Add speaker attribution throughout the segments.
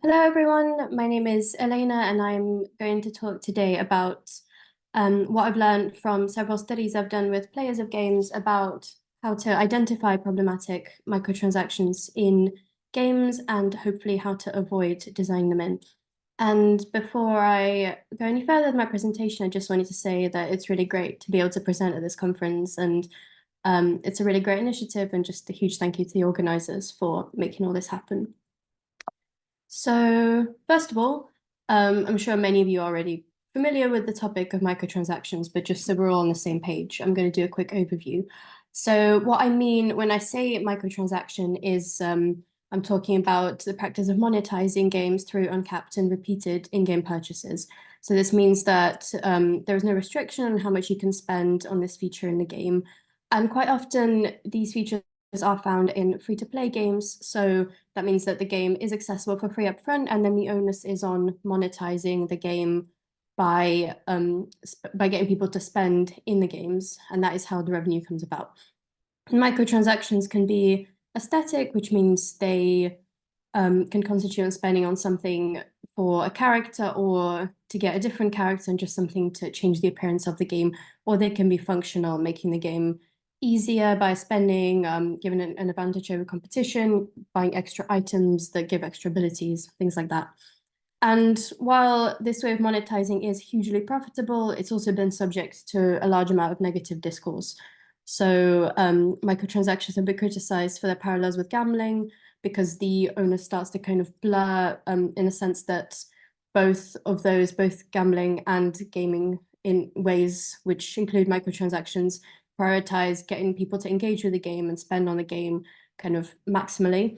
Speaker 1: Hello, everyone. My name is Elena, and I'm going to talk today about what I've learned from several studies I've done with players of games about how to identify problematic microtransactions in games and hopefully how to avoid designing them in. And before I go any further with my presentation, I just wanted to say that it's really great to be able to present at this conference, and it's a really great initiative, and just a huge thank you to the organizers for making all this happen. So first of all, I'm sure many of you are already familiar with the topic of microtransactions, but just so we're all on the same page, I'm going to do a quick overview. So what I mean when I say microtransaction is I'm talking about the practice of monetizing games through uncapped and repeated in-game purchases. So this means that there is no restriction on how much you can spend on this feature in the game. And quite often these features are found in free-to-play games. So that means that the game is accessible for free upfront, and then the onus is on monetizing the game by getting people to spend in the games, and that is how the revenue comes about. And microtransactions can be aesthetic, which means they can constitute on spending on something for a character or to get a different character and just something to change the appearance of the game, or they can be functional, making the game easier by spending, given an advantage over competition, buying extra items that give extra abilities, things like that. And while this way of monetizing is hugely profitable, it's also been subject to a large amount of negative discourse. So microtransactions have been criticized for their parallels with gambling because the owner starts to kind of blur in a sense that both gambling and gaming in ways which include microtransactions, prioritize getting people to engage with the game and spend on the game kind of maximally.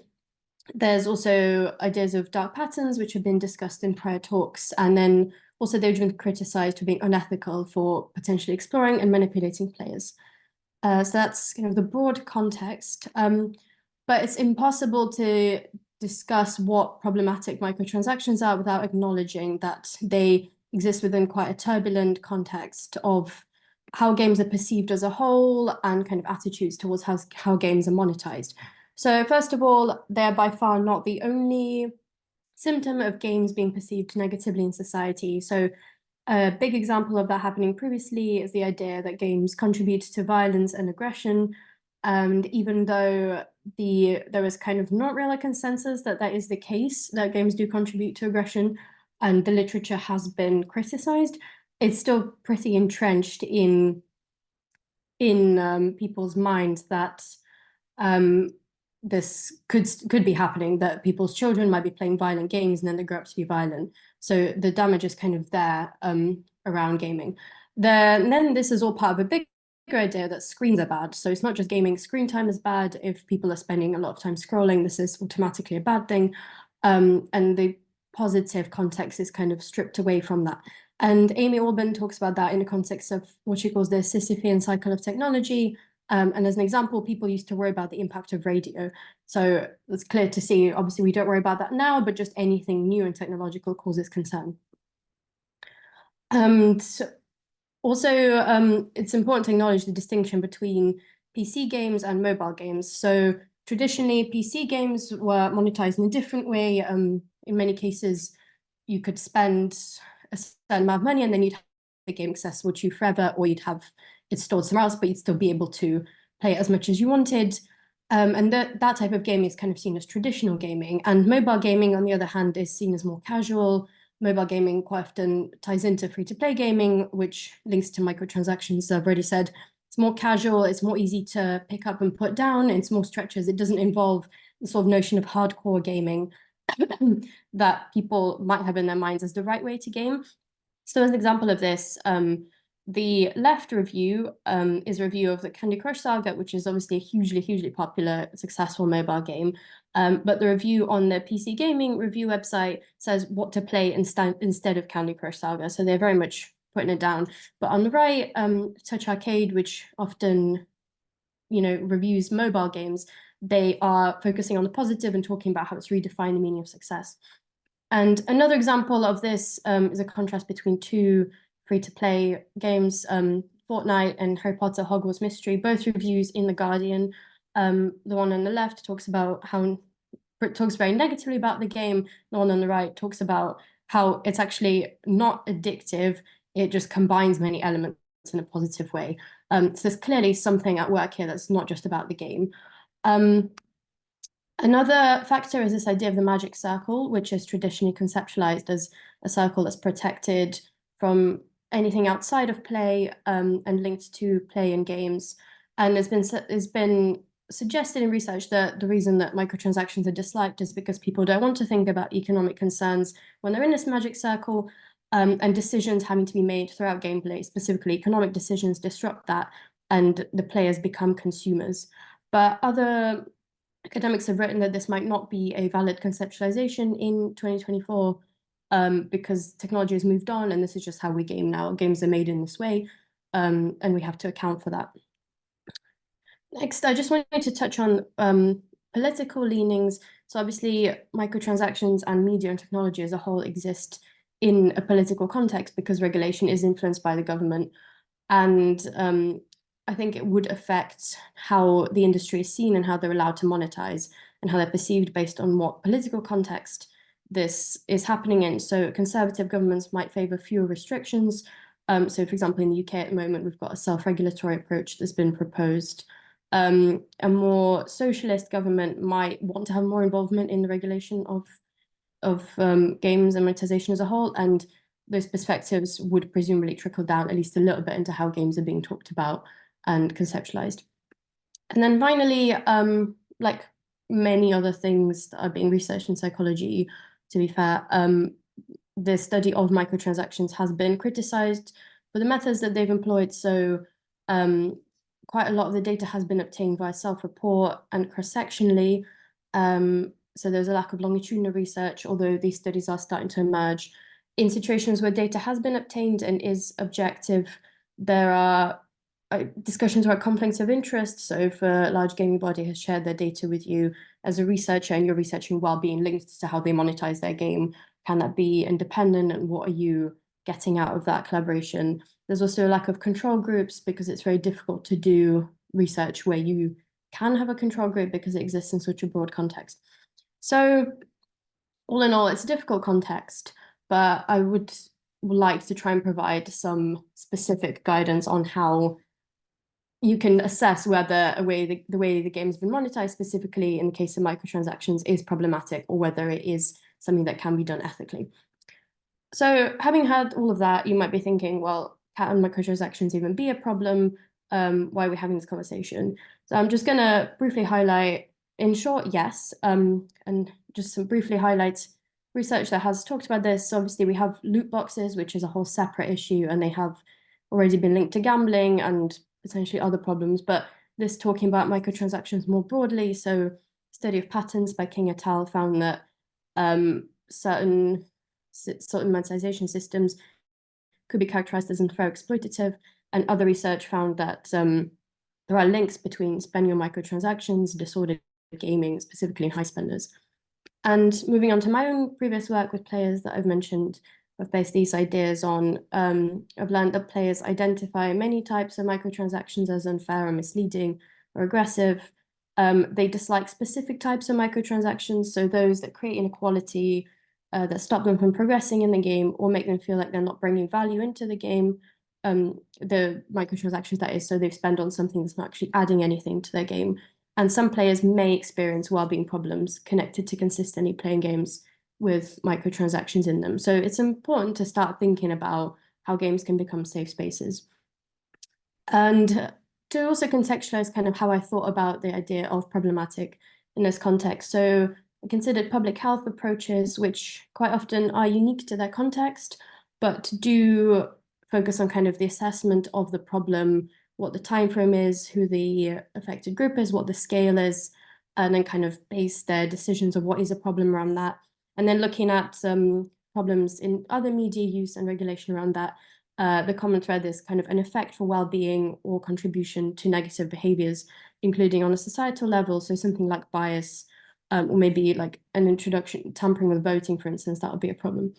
Speaker 1: There's also ideas of dark patterns, which have been discussed in prior talks, and then also they've been criticized for being unethical for potentially exploring and manipulating players. So that's kind of the broad context, but it's impossible to discuss what problematic microtransactions are without acknowledging that they exist within quite a turbulent context of how games are perceived as a whole and kind of attitudes towards how games are monetized. So first of all, they're by far not the only symptom of games being perceived negatively in society. So a big example of that happening previously is the idea that games contribute to violence and aggression. And even though there is kind of not really a consensus that that is the case, that games do contribute to aggression, and the literature has been criticized, it's still pretty entrenched in people's minds that this could be happening, that people's children might be playing violent games and then they grow up to be violent. So the damage is kind of there around gaming. Then this is all part of a bigger idea that screens are bad. So it's not just gaming, screen time is bad. If people are spending a lot of time scrolling, this is automatically a bad thing. And the positive context is kind of stripped away from that. And Amy Orban talks about that in the context of what she calls the Sisyphean cycle of technology. And as an example, people used to worry about the impact of radio. So it's clear to see, obviously, we don't worry about that now, but just anything new and technological causes concern. So also, it's important to acknowledge the distinction between PC games and mobile games. So traditionally, PC games were monetized in a different way. In many cases, you could spend a certain amount of money and then you'd have the game accessible to you forever, or you'd have it stored somewhere else, but you'd still be able to play it as much as you wanted. And that type of gaming is kind of seen as traditional gaming. And mobile gaming, on the other hand, is seen as more casual. Mobile gaming quite often ties into free-to-play gaming, which links to microtransactions. As I've already said, it's more casual, it's more easy to pick up and put down, it's more stretches. It doesn't involve the sort of notion of hardcore gaming that people might have in their minds as the right way to game. So as an example of this, the left review is a review of the Candy Crush Saga, which is obviously a hugely popular, successful mobile game. But the review on the PC gaming review website says what to play instead of Candy Crush Saga. So they're very much putting it down. But on the right, Touch Arcade, which often, reviews mobile games, they are focusing on the positive and talking about how it's redefined the meaning of success. And another example of this is a contrast between two free-to-play games, Fortnite and Harry Potter Hogwarts Mystery, both reviews in The Guardian. The one on the left talks about how talks very negatively about the game. The one on the right talks about how it's actually not addictive. It just combines many elements in a positive way. So there's clearly something at work here that's not just about the game. Another factor is this idea of the magic circle, which is traditionally conceptualized as a circle that's protected from anything outside of play, and linked to play in games. And it's been suggested in research that the reason that microtransactions are disliked is because people don't want to think about economic concerns when they're in this magic circle, and decisions having to be made throughout gameplay, specifically economic decisions, disrupt that, and the players become consumers. But other academics have written that this might not be a valid conceptualization in 2024, because technology has moved on and this is just how we game now. Games are made in this way, and we have to account for that. Next, I just wanted to touch on political leanings. So obviously, microtransactions and media and technology as a whole exist in a political context because regulation is influenced by the government. And I think it would affect how the industry is seen and how they're allowed to monetize and how they're perceived based on what political context this is happening in. So conservative governments might favor fewer restrictions. So for example, in the UK at the moment, we've got a self-regulatory approach that's been proposed. A more socialist government might want to have more involvement in the regulation of games and monetization as a whole, and those perspectives would presumably trickle down at least a little bit into how games are being talked about and conceptualized. And then finally, like many other things that are being researched in psychology, to be fair, the study of microtransactions has been criticized for the methods that they've employed. So quite a lot of the data has been obtained via self-report and cross-sectionally. So there's a lack of longitudinal research, although these studies are starting to emerge. In situations where data has been obtained and is objective, there are discussions about conflicts of interest. So if a large gaming body has shared their data with you as a researcher and you're researching well-being linked to how they monetize their game, can that be independent and what are you getting out of that collaboration? There's also a lack of control groups because it's very difficult to do research where you can have a control group because it exists in such a broad context. So all in all, it's a difficult context, but I would like to try and provide some specific guidance on how you can assess whether the way the game has been monetized, specifically in the case of microtransactions, is problematic or whether it is something that can be done ethically. So having heard all of that, you might be thinking, well, can microtransactions even be a problem? Why are we having this conversation? So I'm just going to briefly highlight, in short, yes, and just some briefly highlight research that has talked about this. So obviously, we have loot boxes, which is a whole separate issue, and they have already been linked to gambling and potentially other problems. But this talking about microtransactions more broadly, so study of patterns by King et al. Found that certain monetization systems could be characterized as unfair exploitative, and other research found that there are links between spending on microtransactions, disordered gaming, specifically in high spenders. And moving on to my own previous work with players that I've mentioned, I've based these ideas on, I've learned that players identify many types of microtransactions as unfair or misleading or aggressive. They dislike specific types of microtransactions, so those that create inequality, that stop them from progressing in the game or make them feel like they're not bringing value into the game. The microtransactions, that is, so they've spent on something that's not actually adding anything to their game. And some players may experience well-being problems connected to consistently playing games with microtransactions in them. So it's important to start thinking about how games can become safe spaces. And to also contextualize kind of how I thought about the idea of problematic in this context. So I considered public health approaches, which quite often are unique to their context, but do focus on kind of the assessment of the problem, what the time frame is, who the affected group is, what the scale is, and then kind of base their decisions of what is a problem around that. And then looking at some problems in other media use and regulation around that. The common thread is kind of an effect for well-being or contribution to negative behaviors, including on a societal level. So something like bias, or maybe like an introduction, tampering with voting, for instance, that would be a problem.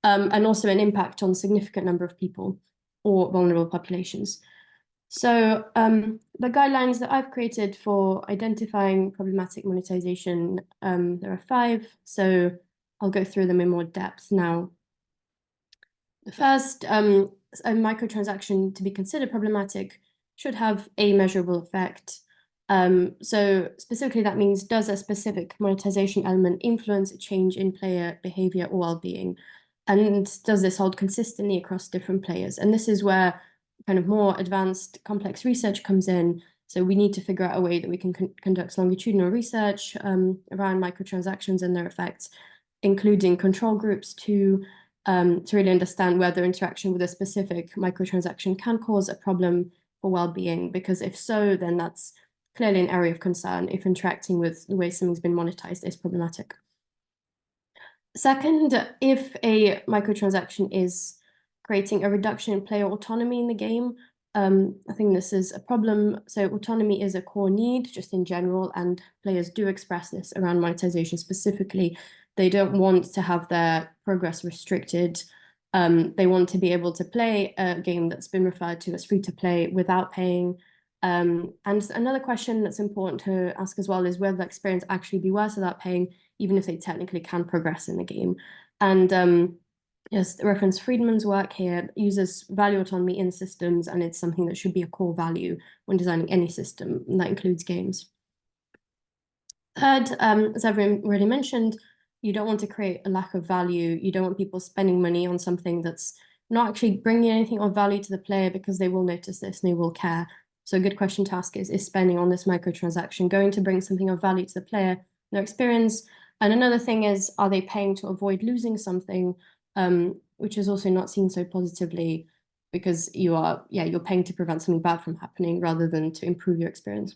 Speaker 1: And also an impact on significant number of people or vulnerable populations. So the guidelines that I've created for identifying problematic monetization, there are 5. So I'll go through them in more depth now. The first, a microtransaction to be considered problematic should have a measurable effect. So specifically, that means, does a specific monetization element influence a change in player behavior or well-being? And does this hold consistently across different players? And this is where kind of more advanced, complex research comes in. So we need to figure out a way that we can conduct longitudinal research around microtransactions and their effects, including control groups to really understand whether interaction with a specific microtransaction can cause a problem for well-being. Because if so, then that's clearly an area of concern if interacting with the way something's been monetized is problematic. Second, if a microtransaction is creating a reduction in player autonomy in the game, I think this is a problem. So autonomy is a core need just in general, and players do express this around monetization specifically. They don't want to have their progress restricted. They want to be able to play a game that's been referred to as free to play without paying. And another question that's important to ask as well is, will the experience actually be worse without paying, even if they technically can progress in the game? And yes, reference Friedman's work here uses value autonomy in systems, and it's something that should be a core value when designing any system, and that includes games. Third, as I've already mentioned, you don't want to create a lack of value. You don't want people spending money on something that's not actually bringing anything of value to the player, because they will notice this and they will care. So a good question to ask is spending on this microtransaction going to bring something of value to the player, their experience? And another thing is, are they paying to avoid losing something, which is also not seen so positively, because you're paying to prevent something bad from happening rather than to improve your experience.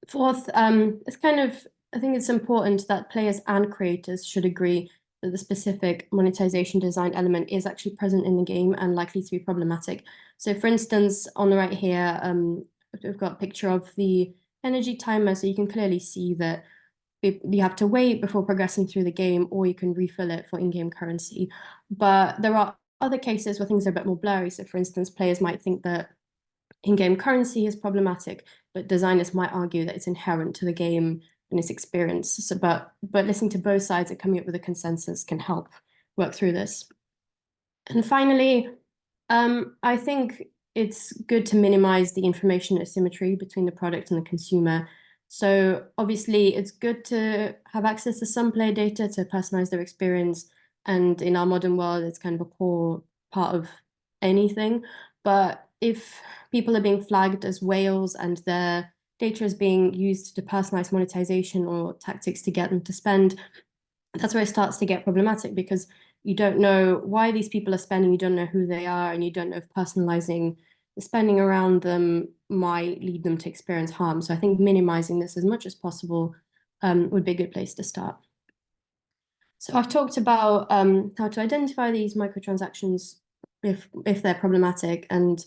Speaker 1: Fourth, I think it's important that players and creators should agree that the specific monetization design element is actually present in the game and likely to be problematic. So for instance, on the right here, we've got a picture of the energy timer, so you can clearly see that you have to wait before progressing through the game, or you can refill it for in-game currency. But there are other cases where things are a bit more blurry. So for instance, players might think that in-game currency is problematic, but designers might argue that it's inherent to the game and its experience. So, but listening to both sides and coming up with a consensus can help work through this. And finally, I think it's good to minimize the information asymmetry between the product and the consumer. So obviously, it's good to have access to some player data to personalize their experience. And in our modern world, it's kind of a core part of anything. But if people are being flagged as whales and their data is being used to personalize monetization or tactics to get them to spend, that's where it starts to get problematic, because you don't know why these people are spending, you don't know who they are, and you don't know if personalizing the spending around them might lead them to experience harm. So I think minimizing this as much as possible would be a good place to start. So I've talked about how to identify these microtransactions if they're problematic, and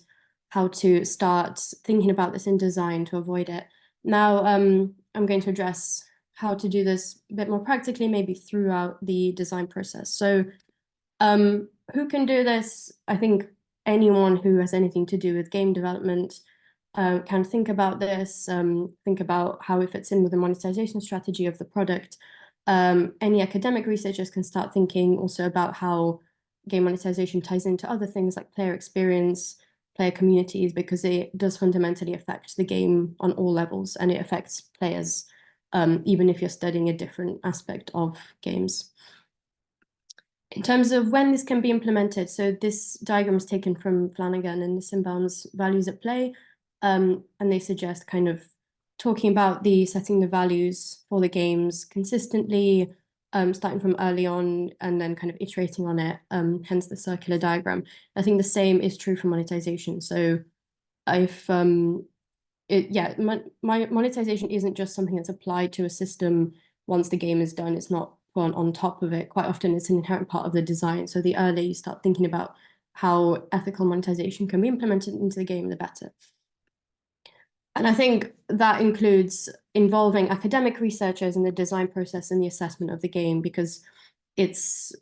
Speaker 1: how to start thinking about this in design to avoid it. Now I'm going to address how to do this a bit more practically, maybe throughout the design process. So who can do this? I think anyone who has anything to do with game development can think about this, think about how it fits in with the monetization strategy of the product. Any academic researchers can start thinking also about how game monetization ties into other things like player experience, player communities, because it does fundamentally affect the game on all levels, and it affects players, even if you're studying a different aspect of games. In terms of when this can be implemented, so this diagram is taken from Flanagan and Nissenbaum's Values at Play, and they suggest kind of talking about setting the values for the games consistently, starting from early on and then kind of iterating on it, hence the circular diagram. I think the same is true for monetization. So if monetization isn't just something that's applied to a system once the game is done. It's not put on top of it. Quite often it's an inherent part of the design. So the earlier you start thinking about how ethical monetization can be implemented into the game, the better. And I think that includes involving academic researchers in the design process and the assessment of the game, because it's,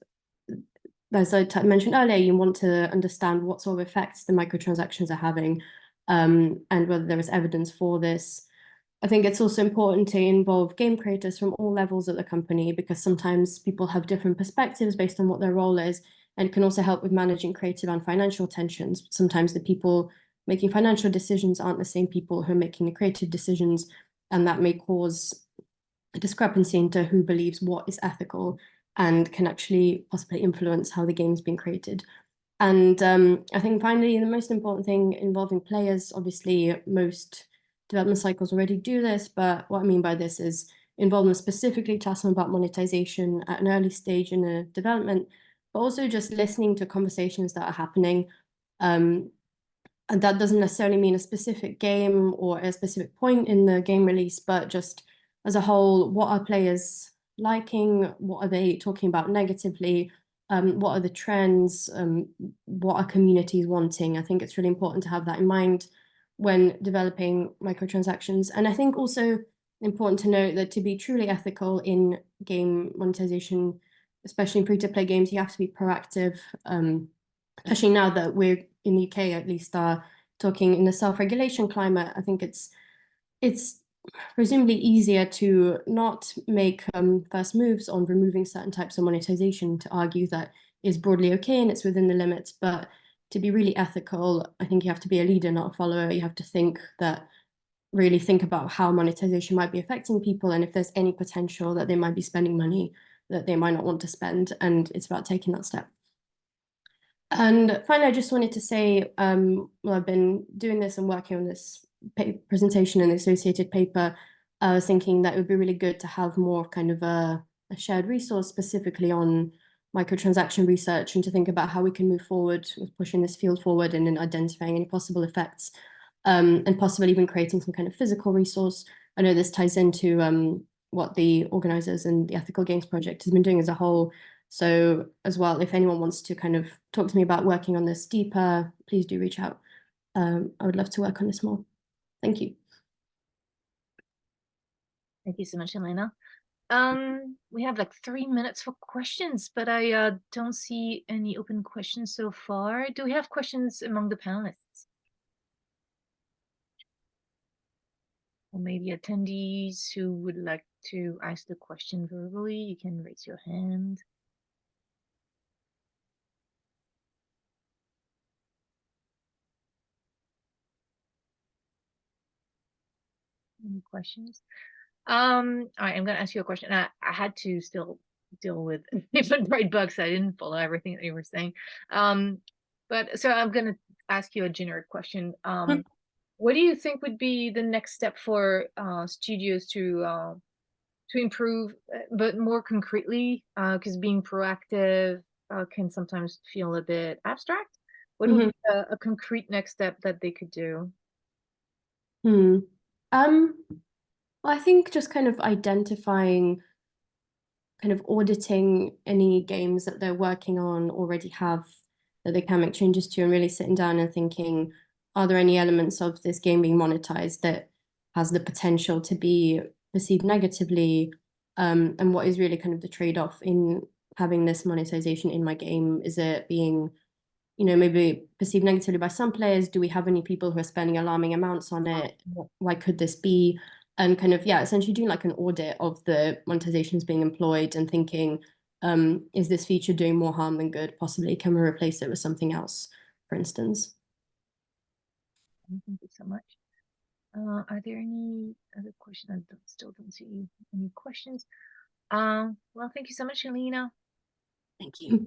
Speaker 1: as I mentioned earlier, you want to understand what sort of effects the microtransactions are having. and whether there is evidence for this. I think it's also important to involve game creators from all levels of the company, because sometimes people have different perspectives based on what their role is, and it can also help with managing creative and financial tensions. Sometimes the people making financial decisions aren't the same people who are making the creative decisions, and that may cause a discrepancy into who believes what is ethical and can actually possibly influence how the game's being created. And I think finally, the most important thing involving players, obviously most development cycles already do this, but what I mean by this is involve them specifically to ask them about monetization at an early stage in a development, but also just listening to conversations that are happening. And that doesn't necessarily mean a specific game or a specific point in the game release, but just as a whole, what are players liking? What are they talking about negatively? What are the trends? What are communities wanting? I think it's really important to have that in mind when developing microtransactions. And I think also important to note that to be truly ethical in game monetization, especially in free-to-play games, you have to be proactive. Especially now that we're in the UK, at least, are talking in a self-regulation climate. I think it's presumably easier to not make first moves on removing certain types of monetization to argue that is broadly okay and it's within the limits. But to be really ethical, I think you have to be a leader, not a follower. You have to really think about how monetization might be affecting people, and if there's any potential that they might be spending money that they might not want to spend, and it's about taking that step. And finally, I just wanted to say, well, I've been doing this and working on this presentation and the associated paper. I was thinking that it would be really good to have more kind of a shared resource specifically on microtransaction research, and to think about how we can move forward with pushing this field forward and in identifying any possible effects, and possibly even creating some kind of physical resource. I know this ties into what the organizers and the Ethical Games Project has been doing as a whole. So as well, if anyone wants to kind of talk to me about working on this deeper, please do reach out. I would love to work on this more. Thank you.
Speaker 2: Thank you so much, Elena. We have like 3 minutes for questions, but I don't see any open questions so far. Do we have questions among the panelists? Or maybe attendees who would like to ask the question verbally? You can raise your hand. Any questions? All right, I'm gonna ask you a question. I had to still deal with different bright bugs. I didn't follow everything that you were saying. But so I'm gonna ask you a generic question. What do you think would be the next step for studios to improve, but more concretely, because being proactive can sometimes feel a bit abstract? What would be a concrete next step that they could do?
Speaker 1: I think just kind of identifying, kind of auditing any games that they're working on already have that they can make changes to, and really sitting down and thinking, are there any elements of this game being monetized that has the potential to be perceived negatively? And what is really kind of the trade-off in having this monetization in my game? Is it being, maybe perceived negatively by some players? Do we have any people who are spending alarming amounts on it? Why could this be? And kind of, yeah, essentially doing like an audit of the monetizations being employed and thinking, is this feature doing more harm than good? Possibly, can we replace it with something else, for instance?
Speaker 2: Thank you so much. Are there any other questions? I still don't see any questions. Well, thank you so much, Alina.
Speaker 1: Thank you.